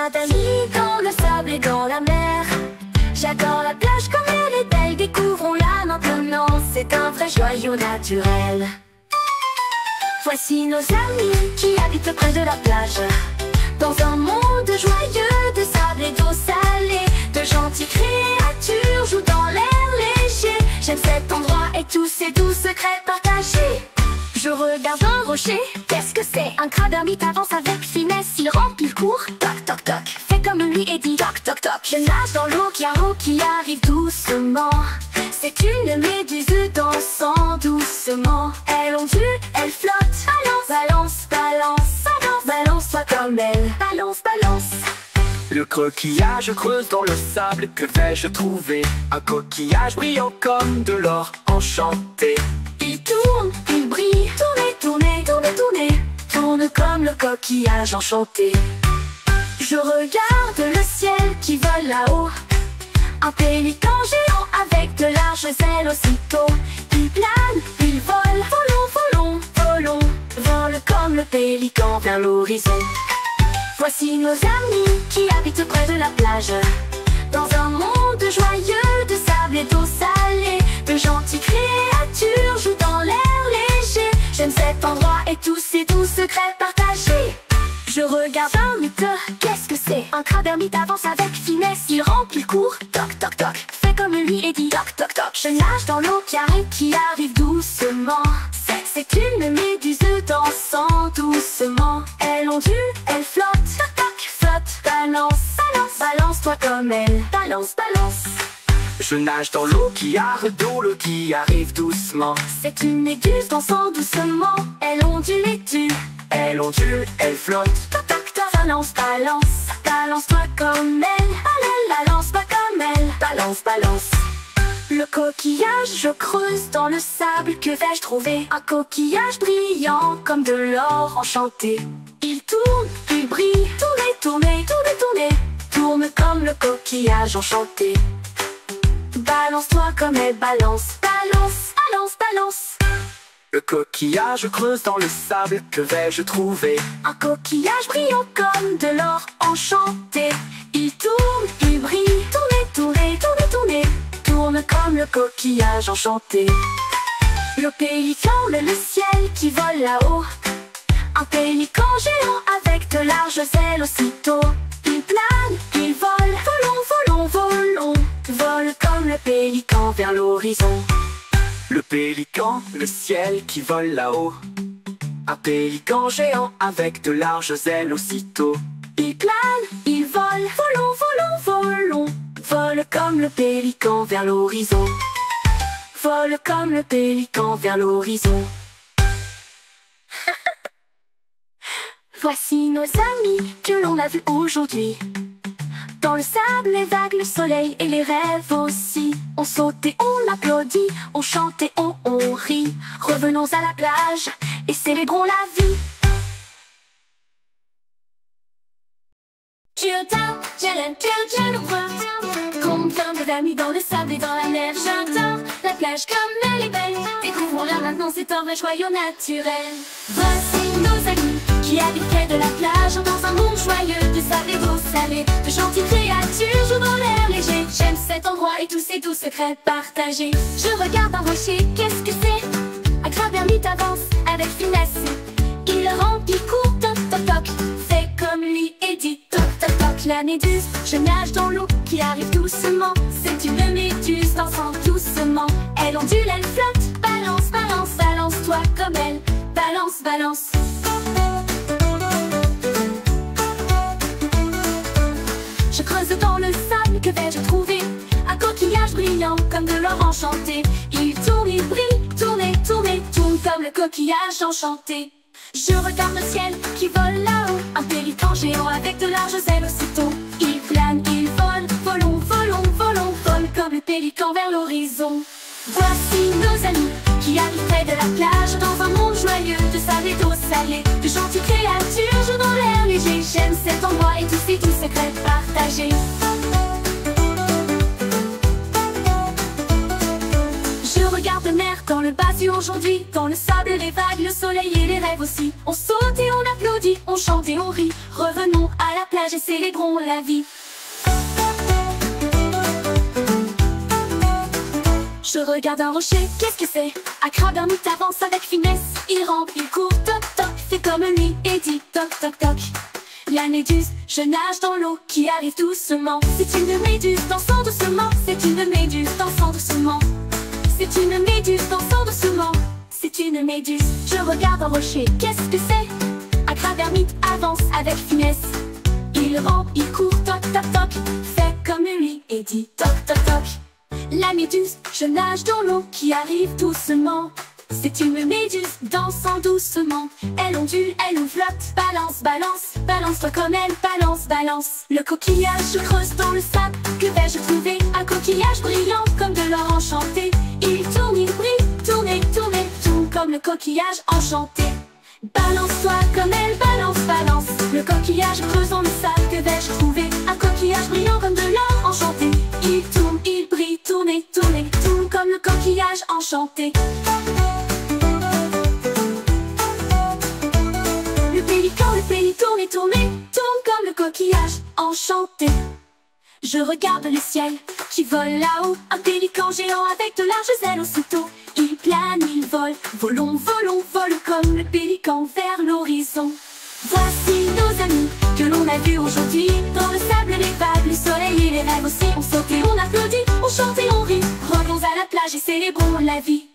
plein d'amis dans le sable et dans la mer. J'adore la plage comme elle est belle, découvrons-la maintenant, c'est un vrai joyau naturel. Voici nos amis qui habitent près de la plage, dans un monde joyeux de sable et d'eau salée. De gentilles créatures jouent dans l'air léger. J'aime cet endroit et tous ces doux secrets partagés. Je regarde un rocher, qu'est-ce que c'est? Un crabe d'ermite avance avec finesse, il remplit le cours. Toc toc toc, fais comme lui et dis toc toc toc. Je nage dans l'eau qui arrive doucement. C'est une méduse dansant doucement. Elle ondule, elle flotte, balance, balance, balance, balance, balance-toi comme elle, balance, balance. Le coquillage creuse dans le sable, que vais-je trouver? Un coquillage brillant comme de l'or enchanté. Il tourne, il brille, tourne, tourne, tourne, tourne, tourne comme le coquillage enchanté. Je regarde le ciel qui vole là-haut, un pélican géant avec de larges ailes aussitôt. Il plane, il vole, volons, volons, volons, vole comme le pélican vers l'horizon. Voici nos amis qui habitent près de la plage, dans un monde joyeux de sable et d'eau salée. De gentilles créatures jouent dans l'air léger. J'aime cet endroit et tous ces doux secrets partagés. Je regarde un mythe, qu'est-ce que c'est? Un crabe d'ermite avance avec finesse, il remplit le cours. Toc toc toc, fais comme lui et dis toc toc toc. Je nage dans l'eau qui arrive doucement. C'est une méduse dansant doucement. Elle ondule, elle flotte, toc toc, flotte, balance, balance, balance-toi comme elle, balance, balance. Je nage dans l'eau qui arrive doucement. C'est une méduse dansant doucement. Elle ondule et tue, elle ondule, elle flotte, toc toc toc, balance, balance, balance-toi comme elle, balance-toi comme elle, balance, balance. Le coquillage, je creuse dans le sable, que vais-je trouver? Un coquillage brillant comme de l'or enchanté. Il tourne, il brille, tourne, tourne, tourne, tourne, tourne comme le coquillage enchanté. Balance-toi comme elle, balance, balance, balance, balance. Le coquillage creuse dans le sable, que vais-je trouver? Un coquillage brillant comme de l'or enchanté. Il tourne, il brille, tourne, tourne, tourne, tourne, tourne comme le coquillage enchanté. Le pélican, le ciel qui vole là-haut, un pélican géant avec de larges ailes aussitôt. Il plane, il vole, volons, volons, volons, vole comme le pélican vers l'horizon. Le pélican, le ciel qui vole là-haut, un pélican géant avec de larges ailes aussitôt. Il plane, il vole, volons, volons, volons, vole comme le pélican vers l'horizon. Vole comme le pélican vers l'horizon. Voici nos amis que l'on a vus aujourd'hui. Dans le sable, les vagues, le soleil et les rêves aussi. On saute et on applaudit, on chante et on rit. Revenons à la plage et célébrons la vie. Tu t'aimes, je l'aime, je le vois. Combien d'amis dans le sable et dans la mer. J'adore la plage comme elle est belle. Découvrons-la maintenant, c'est un vrai joyau naturel. Voici nos amis qui habitent près de la plage, dans un monde joyeux de sable et d'eau salée. De gentilles créatures jouent dans l'air léger. J'aime cet endroit et tous ces doux secrets partagés. Je regarde un rocher, qu'est-ce que c'est? Un crabe ermite avance avec finesse. Il remplit court, toc toc toc, fais comme lui et dit toc toc toc. La méduse, je nage dans l'eau qui arrive doucement. C'est une méduse dansant doucement. Elle ondule, elle flotte, balance, balance, balance-toi comme elle, balance, balance. Je creuse dans le sable, que vais-je trouver? Un coquillage brillant comme de l'or enchanté. Il tourne, il brille, tourne, tourne, tourne comme le coquillage enchanté. Je regarde le ciel qui vole là-haut, un pélican géant avec de larges ailes aussitôt. Il plane, il vole, volons, volons, volons, vole comme le pélican vers l'horizon. Voici nos amis qui habitent près de la plage, dans un monde joyeux de sable et d'eau salée. De gentilles créatures jouent dans l'air léger. J'aime cet endroit et tous ces doux secrets partagés. Je regarde de mer, dans le bassin aujourd'hui, dans le sable, les vagues, le soleil et les rêves aussi. On saute et on applaudit, on chante et on rit. Revenons à la plage et célébrons la vie. Je regarde un rocher, qu'est-ce que c'est? Un crabe ermite avance avec finesse. Il rampe, il court, toc toc, fait comme lui et dit toc toc toc. La méduse, je nage dans l'eau qui arrive doucement. C'est une méduse dansant doucement. C'est une méduse dansant doucement. C'est une méduse dansant doucement. C'est une méduse. Je regarde un rocher, qu'est-ce que c'est? Un crabe ermite avance avec finesse. Il rampe, il court, toc toc toc, fait comme lui et dit toc toc toc. La méduse, je nage dans l'eau qui arrive doucement. C'est une méduse dansant doucement. Elle ondule, elle ou flotte, balance, balance, balance-toi comme elle, balance, balance. Le coquillage se creuse dans le sable. Que vais-je trouver? Un coquillage brillant comme de l'or enchanté. Il tourne, il brille, tourne et tourne et tourne comme le coquillage enchanté. Balance-toi comme elle, balance, balance. Le coquillage creuse dans le sable. Que vais-je trouver? Un coquillage brillant comme de l'or enchanté. Il tourne, il brille, tourne et tourne et tourne comme le coquillage enchanté. Le pélican tourne et tourne et tourne comme le coquillage enchanté. Je regarde le ciel qui vole là-haut. Un pélican géant avec de larges ailes aussitôt. Il plane, il vole, volons, volons, volons comme le pélican vers l'horizon. Voici nos amis que l'on a vus aujourd'hui. Dans le sable, les vagues, le soleil et les rêves aussi. On saute et on applaudit, on chante et on rit. Revenons à la plage et célébrons la vie.